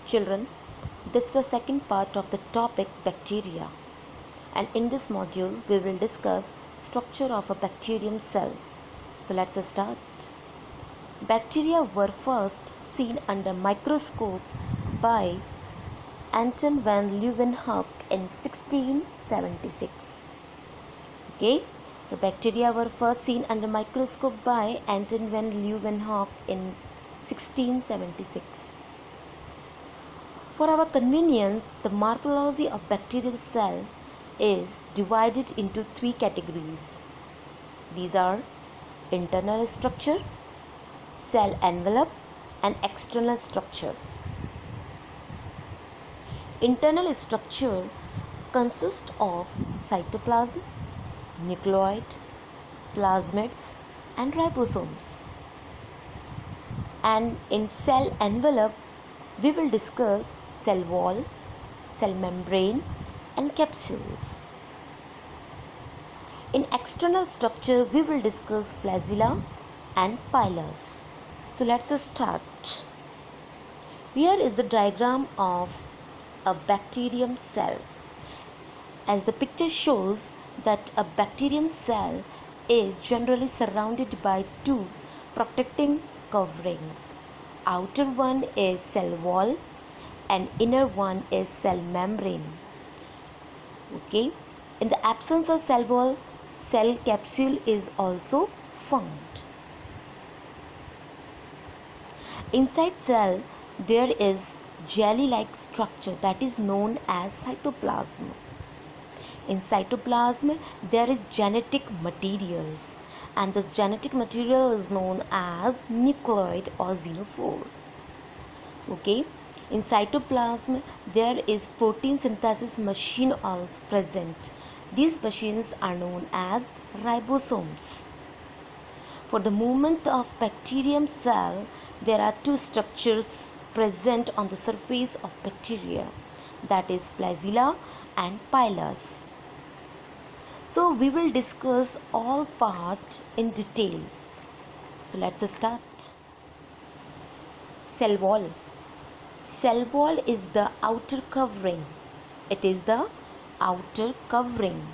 Children, this is the second part of the topic bacteria, and in this module we will discuss structure of a bacterium cell. So let's start. Bacteria were first seen under microscope by Anton van Leeuwenhoek in 1676. Okay, so bacteria were first seen under microscope by Anton van Leeuwenhoek in 1676. For our convenience, the morphology of bacterial cell is divided into three categories. These are internal structure, cell envelope, and external structure. Internal structure consists of cytoplasm, nucleoid, plasmids, and ribosomes. And in cell envelope, we will discuss cell wall, cell membrane, and capsules. In external structure, we will discuss flagella and pilus. So let's start. Here is the diagram of a bacterium cell. As the picture shows that a bacterium cell is generally surrounded by two protecting coverings. Outer one is cell wall and inner one is cell membrane. Okay, in the absence of cell wall, cell capsule is also found. Inside cell there is jelly-like structure that is known as cytoplasm. In cytoplasm there is genetic materials, and this genetic material is known as nucleoid or xenophore. Okay, in cytoplasm there is protein synthesis machine also present. These machines are known as ribosomes. For the movement of bacterium cell, there are two structures present on the surface of bacteria, that is flagella and pilus. So we will discuss all part in detail. So let's start. Cell wall. Cell wall is the outer covering. It is the outer covering.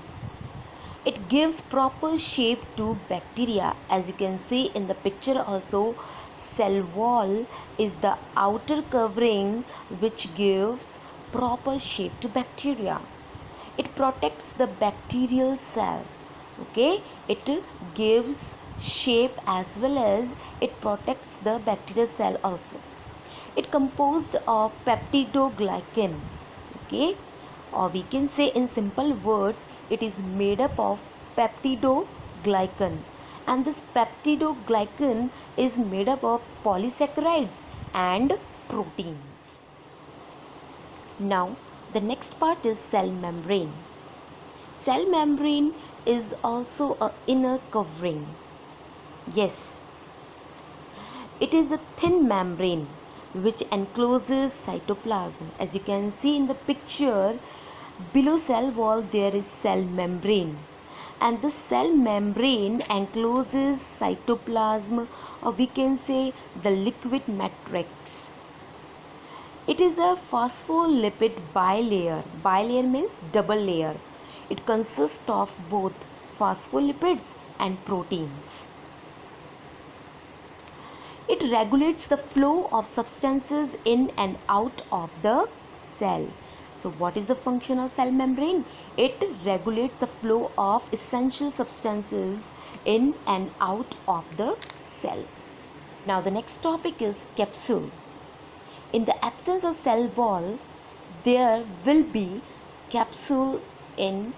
It gives proper shape to bacteria. As you can see in the picture also, cell wall is the outer covering which gives proper shape to bacteria. It protects the bacterial cell. Okay, it gives shape as well as it protects the bacterial cell also. It composed of peptidoglycan. Okay, or we can say in simple words, it is made up of peptidoglycan, and this peptidoglycan is made up of polysaccharides and proteins. Now the next part is cell membrane. Cell membrane is also an inner covering. Yes, it is a thin membrane which encloses cytoplasm. As you can see in the picture, below cell wall there is cell membrane, and the cell membrane encloses cytoplasm, or we can say the liquid matrix. It is a phospholipid bilayer. Bilayer means double layer. It consists of both phospholipids and proteins. It regulates the flow of substances in and out of the cell. So what is the function of cell membrane? It regulates the flow of essential substances in and out of the cell. Now the next topic is capsule. In the absence of cell wall, there will be capsule in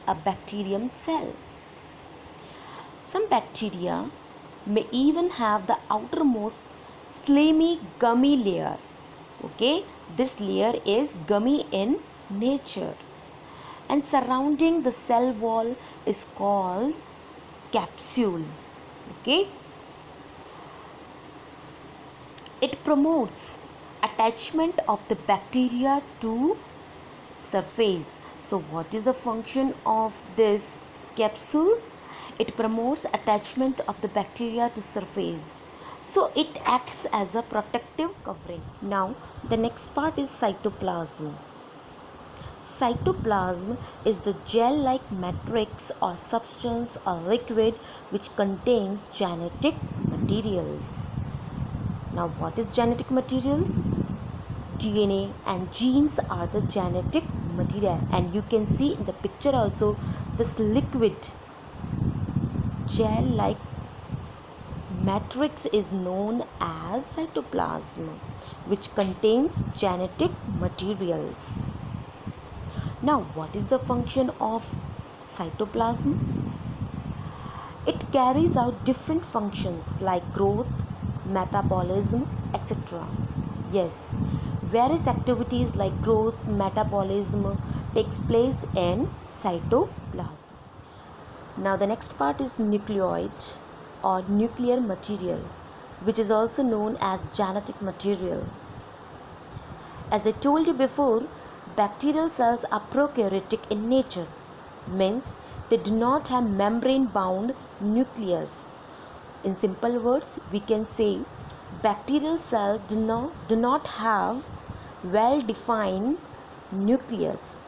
a bacterium cell. Some bacteria may even have the outermost slimy gummy layer. Okay, this layer is gummy in nature, and surrounding the cell wall is called capsule. Okay, it promotes attachment of the bacteria to surface. So what is the function of this capsule? It promotes attachment of the bacteria to surface. So it acts as a protective covering. Now the next part is cytoplasm. Cytoplasm is the gel-like matrix or substance or liquid which contains genetic materials. Now what is genetic materials? DNA and genes are the genetic material, and you can see in the picture also this liquid gel-like matrix is known as cytoplasm, which contains genetic materials. Now what is the function of cytoplasm? It carries out different functions like growth, metabolism, etc. Yes, various activities like growth, metabolism takes place in cytoplasm. Now the next part is nucleoid or nuclear material, which is also known as genetic material. As I told you before, bacterial cells are prokaryotic in nature, means they do not have membrane bound nucleus. In simple words, we can say bacterial cells do not have well defined nucleus.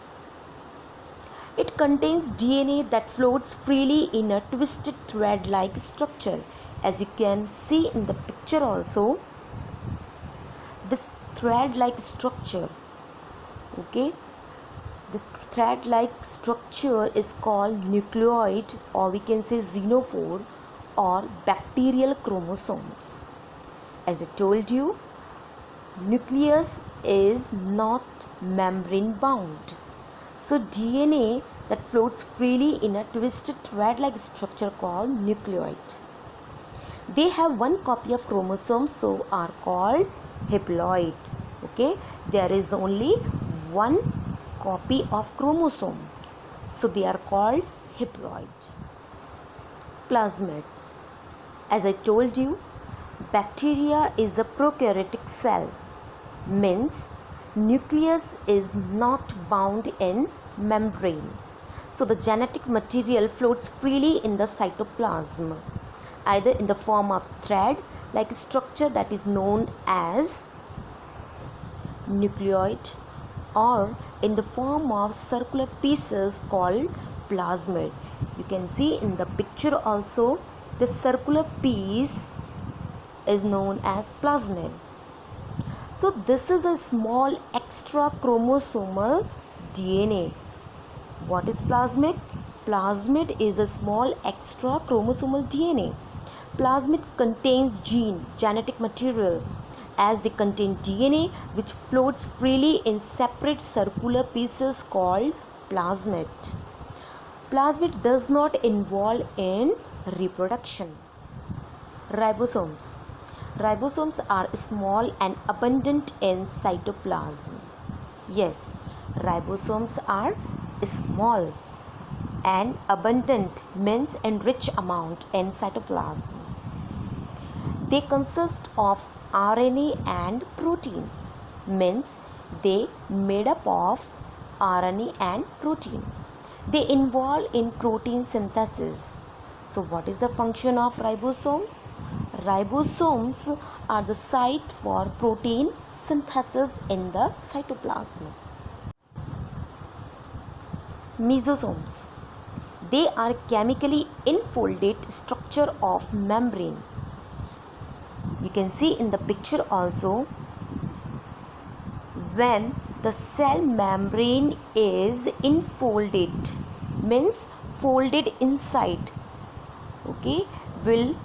It contains DNA that floats freely in a twisted thread like structure. As you can see in the picture also, this thread like structure, okay, this thread like structure is called nucleoid, or we can say xenophore or bacterial chromosomes. As I told you, nucleus is not membrane bound. So DNA that floats freely in a twisted thread like structure called nucleoid. They have one copy of chromosomes, so are called haploid. Okay, there is only one copy of chromosomes, so they are called haploid. Plasmids. As I told you, bacteria is a prokaryotic cell, means nucleus is not bound in membrane. So the genetic material floats freely in the cytoplasm, either in the form of thread like structure that is known as nucleoid, or in the form of circular pieces called plasmid. You can see in the picture also, the circular piece is known as plasmid. So this is a small extra chromosomal DNA. What is plasmid? Plasmid is a small extra chromosomal DNA. Plasmid contains genetic material, as they contain DNA which floats freely in separate circular pieces called plasmid. Plasmid does not involve in reproduction. Ribosomes. Ribosomes are small and abundant in cytoplasm. Yes, ribosomes are small and abundant, means in rich amount in cytoplasm. They consist of RNA and protein, means they made up of RNA and protein. They involve in protein synthesis. So what is the function of ribosomes? Ribosomes are the site for protein synthesis in the cytoplasm. Mesosomes. They are chemically enfolded structure of membrane. You can see in the picture also, when the cell membrane is enfolded, means folded inside, okay, will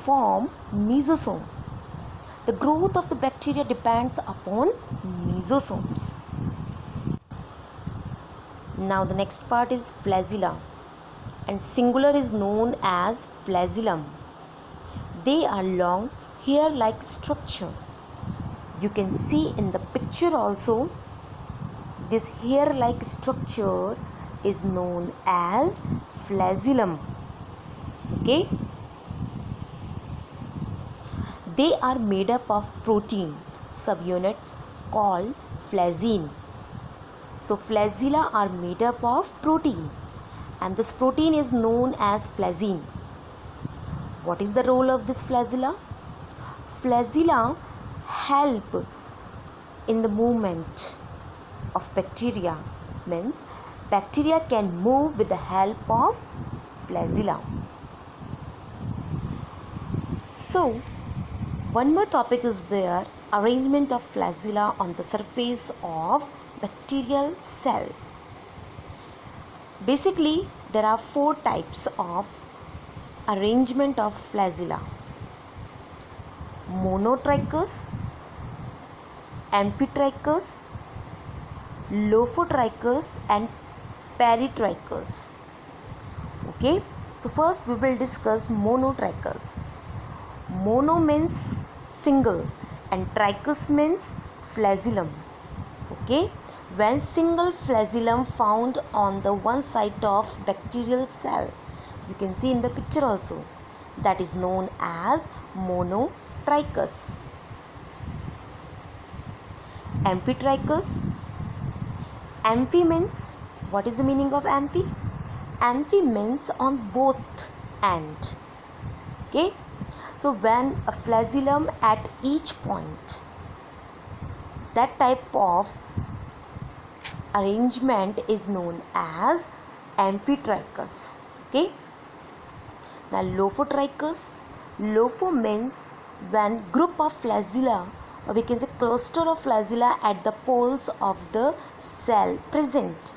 form mesosome. The growth of the bacteria depends upon mesosomes. Now the next part is flagella, and singular is known as flagellum. They are long hair-like structure. You can see in the picture also, this hair-like structure is known as flagellum. Okay, they are made up of protein subunits called flagellin. So flagella are made up of protein, and this protein is known as flagellin. What is the role of this flagella? flagella help in the movement of bacteria, means bacteria can move with the help of flagella. So one more topic is there, arrangement of flagella on the surface of bacterial cell. Basically there are 4 types of arrangement of flagella: monotrichous, amphitrichous, lophotrichous and peritrichous. Okay, so first we will discuss monotrichous. Mono means single and trichous means flagellum. Okay, when single flagellum found on the one side of bacterial cell, you can see in the picture also, that is known as monotrichous. Amphitrichous. Amphi means, what is the meaning of amphi? Amphi means on both end. Okay, so when a flagellum at each point, that type of arrangement is known as amphitrichous. Okay, now lophotrichous. Lopho means when group of flagella, or we can say cluster of flagella at the poles of the cell present.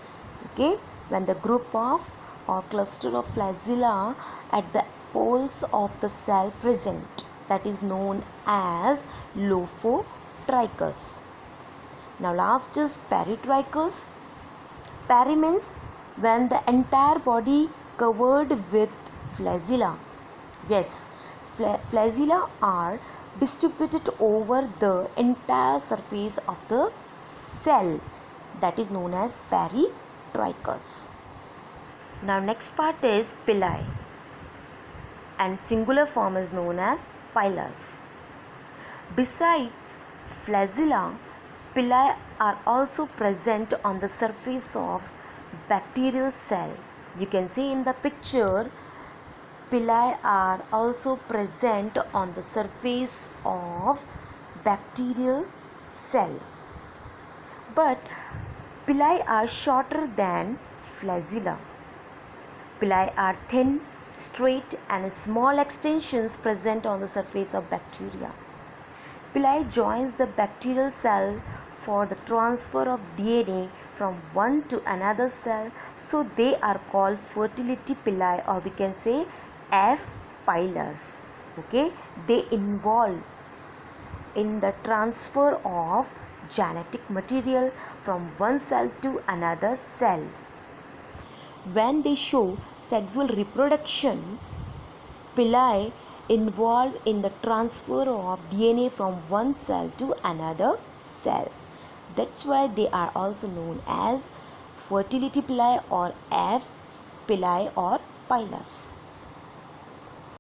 Okay, when the group of or cluster of flagella at the poles of the cell present, that is known as lophotrichous. Now last is peritrichous. Peri means when the entire body covered with flagella. Yes, flagella are distributed over the entire surface of the cell, that is known as peritrichous. Now next part is pili, and singular form is known as pilus. Besides flagella, pili are also present on the surface of bacterial cell. You can see in the picture, pili are also present on the surface of bacterial cell. But pili are shorter than flagella. Pili are thin, straight and small extensions present on the surface of bacteria. Pili joins the bacterial cell for the transfer of DNA from one to another cell, so they are called fertility pili, or we can say F. pilus. Okay, they involve in the transfer of genetic material from one cell to another cell. When they show sexual reproduction, pili involved in the transfer of DNA from one cell to another cell. That's why they are also known as fertility pili or F. pili or pilus.